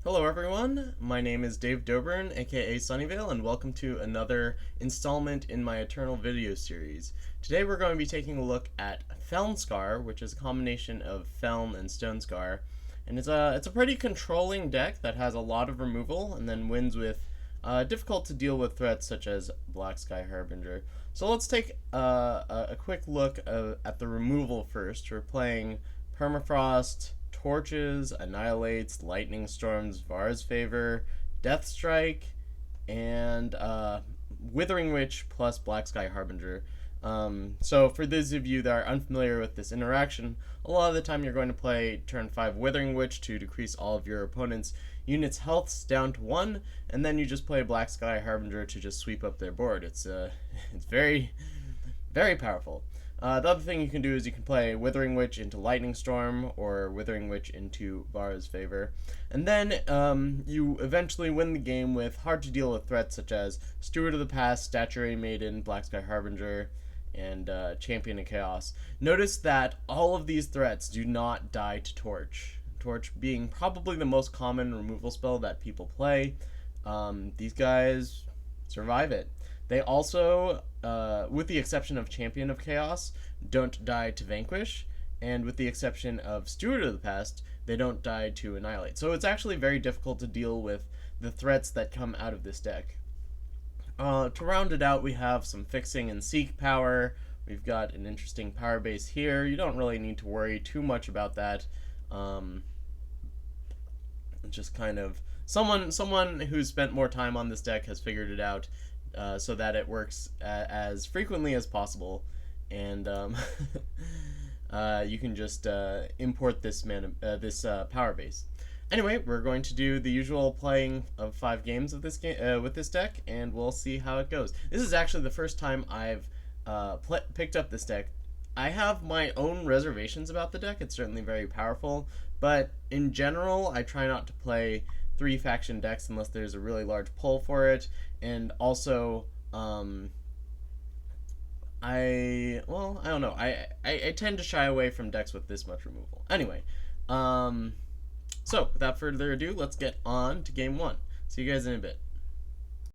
Hello everyone, my name is Dave Dobrin, aka Sunnyvale, and welcome to another installment in my Eternal video series. Today we're going to be taking a look at Felnscar, which is a combination of Feln and Stonescar, and it's a pretty controlling deck that has a lot of removal and then wins with difficult to deal with threats such as Black Sky Harbinger. So let's take a quick look at the removal first. We're playing Permafrost, Torches, Annihilates, Lightning Storms, Vara's Favor, Deathstrike, and Withering Witch plus Black Sky Harbinger. So for those of you that are unfamiliar with this interaction, a lot of the time you're going to play turn 5 Withering Witch to decrease all of your opponent's units' healths down to 1, and then you just play Black Sky Harbinger to just sweep up their board. It's very, very powerful. The other thing you can do is you can play Withering Witch into Lightning Storm or Withering Witch into Vara's Favor. And then you eventually win the game with hard to deal with threats such as Steward of the Past, Statuary, Maiden, Black Sky Harbinger, and Champion of Chaos. Notice that all of these threats do not die to Torch. Torch being probably the most common removal spell that people play. These guys survive it. They also, with the exception of Champion of Chaos, don't die to Vanquish, and with the exception of Steward of the Past, they don't die to Annihilate. So it's actually very difficult to deal with the threats that come out of this deck. To round it out, we have some fixing and seek power. We've got an interesting power base here. You don't really need to worry too much about that. Just kind of someone who's spent more time on this deck has figured it out. So that it works as frequently as possible, and you can just import this power base. Anyway, we're going to do the usual playing of 5 games of this game with this deck, and we'll see how it goes. This is actually the first time I've picked up this deck. I have my own reservations about the deck. It's certainly very powerful, but in general, I try not to play 3 faction decks unless there's a really large pull for it, and also I don't know, I tend to shy away from decks with this much removal. Anyway, so without further ado, let's get on to game 1. See you guys in a bit.